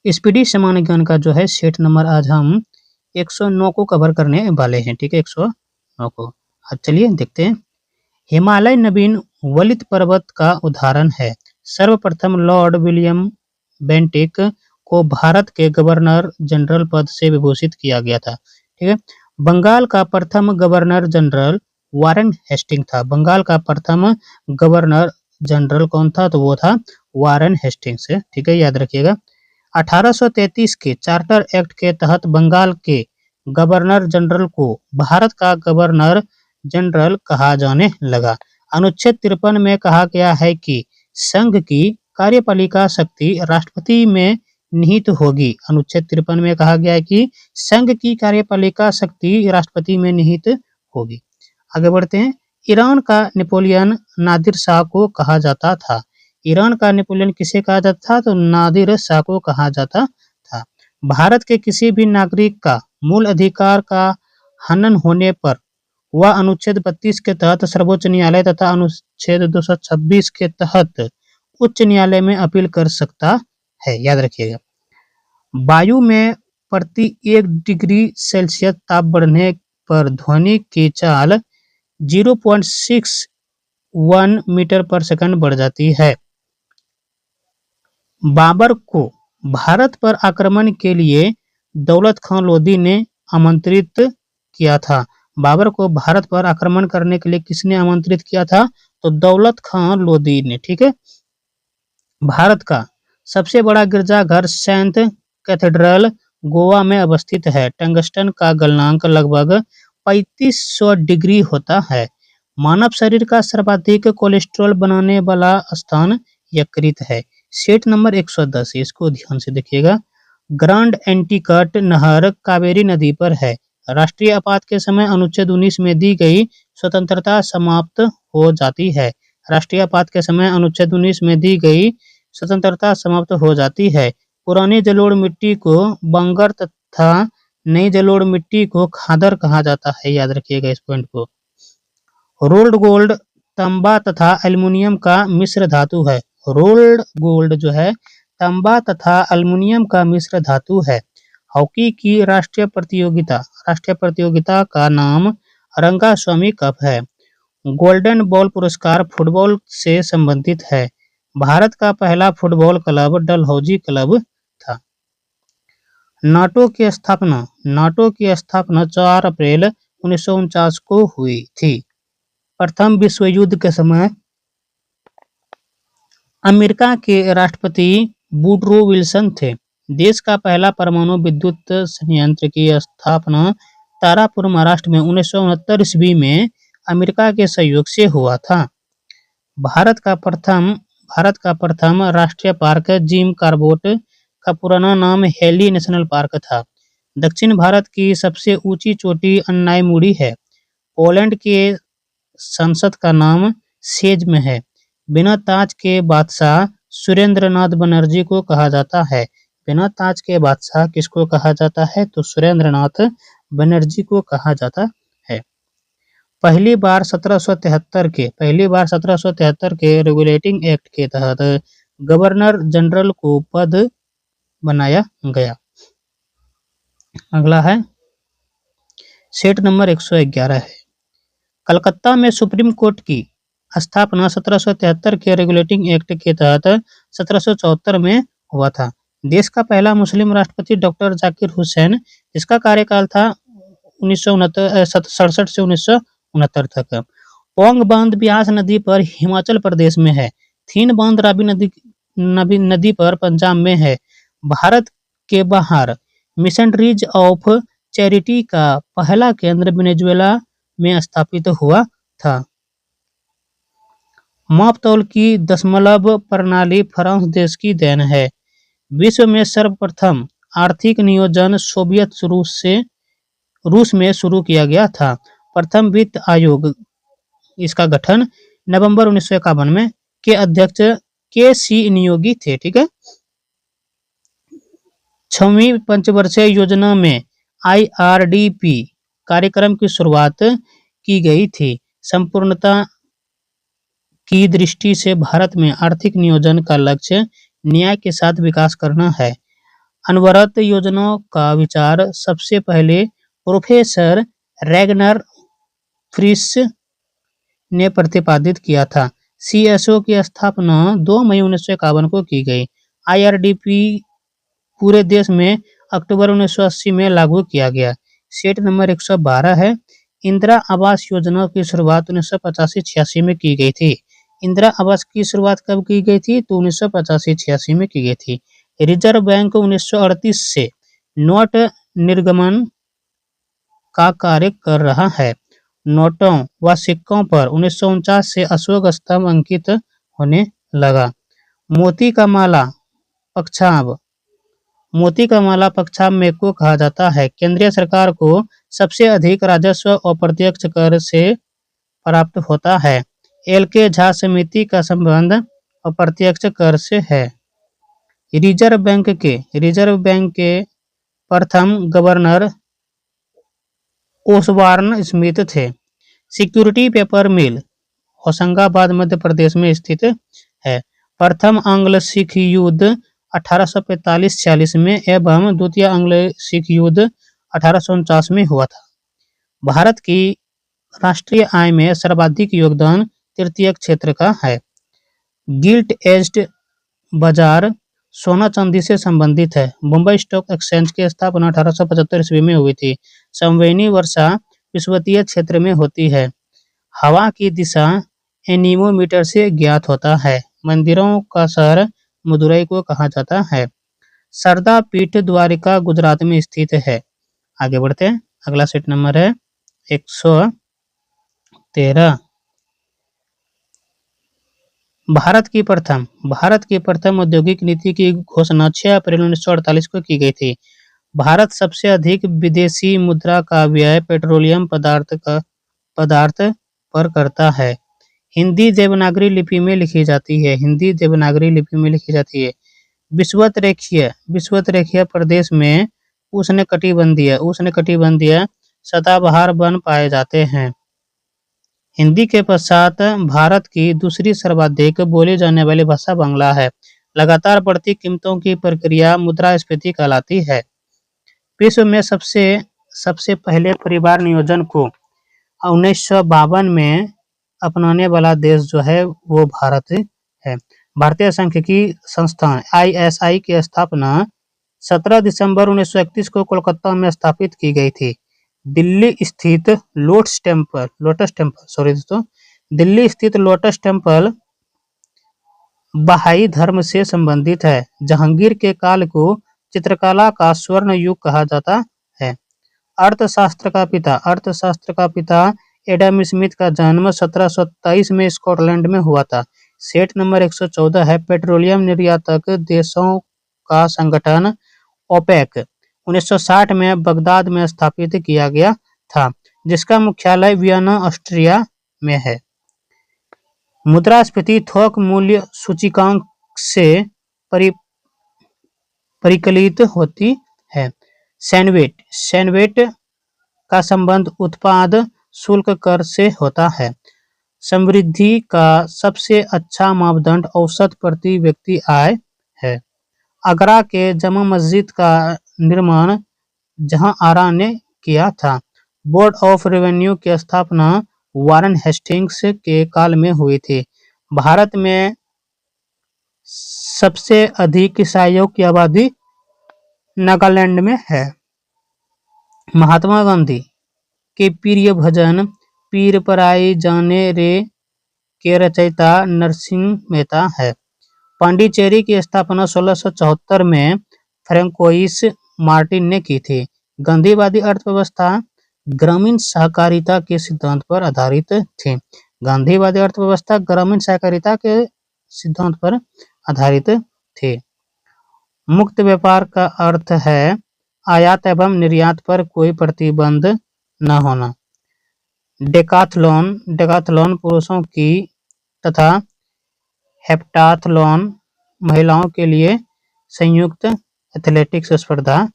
Speedy सामान्य ज्ञान का जो है सेट नंबर आज हम 109 को कवर करने वाले हैं। ठीक है, 109 को। अब चलिए देखते हैं। हिमालय नवीन वलित पर्वत का उदाहरण है। सर्वप्रथम लॉर्ड विलियम बेंटिक को भारत के गवर्नर जनरल पद से विभूषित किया गया था। ठीक है, बंगाल का प्रथम गवर्नर जनरल वारेन हेस्टिंग था। बंगाल का प्रथम गवर्नर जनरल कौन था? तो वो था वारेन हेस्टिंग्स। ठीक है, याद रखिएगा। 1833 के चार्टर एक्ट के तहत बंगाल के गवर्नर जनरल को भारत का गवर्नर जनरल कहा जाने लगा। अनुच्छेद 53 में कहा गया है कि संघ की कार्यपालिका शक्ति राष्ट्रपति में निहित होगी। अनुच्छेद 53 में कहा गया है कि संघ की कार्यपालिका शक्ति राष्ट्रपति में निहित होगी। आगे बढ़ते हैं। ईरान का नेपोलियन नादिर शाह को कहा जाता था। ईरान का नेपोलियन किसे कहा जाता था? तो नादिर शाह को कहा जाता था। भारत के किसी भी नागरिक का मूल अधिकार का हनन होने पर वह अनुच्छेद 32 के तहत सर्वोच्च न्यायालय तथा अनुच्छेद 226 के तहत उच्च न्यायालय में अपील कर सकता है। याद रखिएगा। वायु में प्रति 1 डिग्री सेल्सियस ताप बढ़ने पर ध्वनि की चाल 0.61 मीटर पर सेकंड बढ़ जाती है। बाबर को भारत पर आक्रमण के लिए दौलत खान लोदी ने आमंत्रित किया था। बाबर को भारत पर आक्रमण करने के लिए किसने आमंत्रित किया था? तो दौलत खान लोदी ने। ठीक है, भारत का सबसे बड़ा गिरजाघर सेंट कैथेड्रल गोवा में अवस्थित है। टंगस्टन का गलनांक लगभग 3500 डिग्री होता है। मानव शरीर का सर्वाधिक कोलेस्ट्रॉल बनाने वाला स्थान यकृत है। सेट नंबर 110, इसको ध्यान से देखिएगा। ग्रांड एंटीकट नहर कावेरी नदी पर है। राष्ट्रीय आपात के समय अनुच्छेद 19 में दी गई स्वतंत्रता समाप्त हो जाती है। राष्ट्रीय आपात के समय अनुच्छेद 19 में दी गई स्वतंत्रता समाप्त हो जाती है। पुरानी जलोढ़ मिट्टी को बंगर तथा नई जलोढ़ मिट्टी को खादर कहा जाता है। याद रखिएगा इस पॉइंट को। रोल्ड गोल्ड तांबा तथा एल्युमिनियम का मिश्र धातु है। रोल्ड गोल्ड जो है तांबा तथा एल्युमिनियम का मिश्र धातु है। हॉकी की राष्ट्रीय प्रतियोगिता का नाम रंगास्वामी कप है। गोल्डन बॉल पुरस्कार फुटबॉल से संबंधित है। भारत का पहला फुटबॉल क्लब डलहौजी क्लब था। नाटो की स्थापना 4 अप्रैल 1949 को हुई थी। प्रथम विश्व युद्ध के समय अमेरिका के राष्ट्रपति वुडरो विल्सन थे। देश का पहला परमाणु विद्युत संयंत्र की स्थापना तारापुर महाराष्ट्र में 1969 ईस्वी में अमेरिका के सहयोग से हुआ था। भारत का प्रथम राष्ट्रीय पार्क जिम कॉर्बेट का पुराना नाम हेली नेशनल पार्क था। दक्षिण भारत की सबसे ऊंची चोटी अन्नाईमुड़ी है। पोलैंड के संसद का नाम सेज में है। बिना ताज के बादशाह सुरेंद्रनाथ बनर्जी को कहा जाता है। बिना ताज के बादशाह किसको कहा जाता है? तो सुरेंद्रनाथ बनर्जी को कहा जाता है। पहली बार 1773 के रेगुलेटिंग एक्ट के तहत गवर्नर जनरल को पद बनाया गया। अगला है सेट नंबर 111 है। कलकत्ता में सुप्रीम कोर्ट की स्थापना 1773 के रेगुलेटिंग एक्ट के तहत 1774 में हुआ था। देश का पहला मुस्लिम राष्ट्रपति डॉक्टर जाकिर हुसैन, जिसका कार्यकाल था 1967 से 1969 तक। पोंग बांध ब्यास नदी पर हिमाचल प्रदेश में है। थीन बांध रावी नदी पर पंजाब में है। भारत के बाहर मिशनरीज ऑफ चैरिटी का पहला केंद्र वेनेजुएला में स्थापित हुआ था। मापतौल की दशमलव प्रणाली फ्रांस देश की देन है। विश्व में सर्वप्रथम आर्थिक नियोजन सोवियत रूस में शुरू किया गया था। प्रथम वित्त आयोग, इसका गठन नवंबर 1951 में के अध्यक्ष के.सी. नियोगी थे। ठीक है, 6वीं पंचवर्षीय योजना में IRDP कार्यक्रम की शुरुआत की गई थी। संपूर्णता की दृष्टि से भारत में आर्थिक नियोजन का लक्ष्य न्याय के साथ विकास करना है। अनवरत योजनाओं का विचार सबसे पहले प्रोफेसर रैगनर फ्रिश ने प्रतिपादित किया था। सीएसओ की स्थापना 2 मई 1951 को की गई। आईआरडीपी पूरे देश में अक्टूबर 1980 में लागू किया गया। सेट नंबर 112 है। इंदिरा आवास योजना की शुरुआत 1985-86 में की गई थी। इंदिरा आवास की शुरुआत कब की गई थी? तो 1985-86 में की गई थी। रिजर्व बैंक 1938 से नोट निर्गमन का कार्य कर रहा है। नोटों व सिक्कों पर 1949 से अशोक स्तंभ अंकित होने लगा। मोती का माला पक्षाभ मोती का माला पक्षाभ में को कहा जाता है। केंद्रीय सरकार को सबसे अधिक राजस्व अप्रत्यक्ष कर से प्राप्त होता है। एल के झा समिति का संबंध अप्रत्यक्ष कर से है। रिजर्व बैंक के प्रथम गवर्नर ओसबॉर्न स्मिथ थे। सिक्योरिटी पेपर मिल होशंगाबाद मध्य प्रदेश में स्थित है। प्रथम आंग्ल सिख युद्ध 1845-46 में एवं द्वितीय आंग्ल सिख युद्ध 1849 में हुआ था। भारत की राष्ट्रीय आय में सर्वाधिक योगदान तृतीय क्षेत्र का है। गिल्ट एज्ड बाजार सोना चांदी से संबंधित है। मुंबई स्टॉक एक्सचेंज की स्थापना 1875 ईस्वी में हुई थी। संवैनी वर्षा विषुवतीय क्षेत्र में होती है। हवा की दिशा एनीमोमीटर से ज्ञात होता है। मंदिरों का शहर मदुरई को कहा जाता है। सरदा पीठ द्वारिका गुजरात में स्थित है। आगे बढ़ते हैं। अगला सेट नंबर है 113। भारत की प्रथम औद्योगिक नीति की घोषणा 6 अप्रैल 1948 को की गई थी। भारत सबसे अधिक विदेशी मुद्रा का व्यय पेट्रोलियम पदार्थ पर करता है। हिंदी देवनागरी लिपि में लिखी जाती है। विषुवत रेखीय प्रदेश में उष्णकटिबंधीय सदाबहार वन पाए जाते हैं। हिंदी के पश्चात भारत की दूसरी सर्वाधिक बोली जाने वाली भाषा बांग्ला है। लगातार बढ़ती कीमतों की प्रक्रिया मुद्रास्फीति कहलाती है। विश्व में सबसे पहले परिवार नियोजन को 1952 में अपनाने वाला देश जो है वो भारत है। भारतीय सांख्यिकी संस्थान ISI की स्थापना 17 दिसंबर 1931 को कोलकाता में स्थापित की गई थी। दिल्ली स्थित लोटस टेम्पल बहाई धर्म से संबंधित है। जहांगीर के काल को चित्रकला का स्वर्ण युग कहा जाता है। अर्थशास्त्र का पिता एडम स्मिथ का जन्म 1723 में स्कॉटलैंड में हुआ था। सेट नंबर 114 है। पेट्रोलियम निर्यातक देशों का संगठन ओपेक 1960 में बगदाद में स्थापित किया गया था, जिसका मुख्यालय वियना ऑस्ट्रिया में है। मुद्रास्फीति थोक मूल्य सूचकांक से परिकलित होती है। सैनवेट का संबंध उत्पाद शुल्क कर से होता है। समृद्धि का सबसे अच्छा मापदंड औसत प्रति व्यक्ति आय है। आगरा के जमा मस्जिद का निर्माण जहांआरा ने किया था। बोर्ड ऑफ रेवेन्यू की स्थापना वारन हेस्टिंग्स के काल में हुई थी। भारत में सबसे अधिक ईसाइयों की आबादी नागालैंड में है। महात्मा गांधी के प्रिय भजन पीर पराई जाने रे के रचयिता नरसिंह मेहता है। पांडिचेरी की स्थापना 1674 में फ्रैंकोइस मार्टिन ने की थी। गांधीवादी अर्थव्यवस्था ग्रामीण सहकारिता के सिद्धांत पर आधारित थी। मुक्त व्यापार का अर्थ है आयात एवं निर्यात पर कोई प्रतिबंध न होना। डेकाथलॉन पुरुषों की तथा हेप्टाथलॉन महिलाओं के लिए संयुक्त एथलेटिक्स स्पर्धा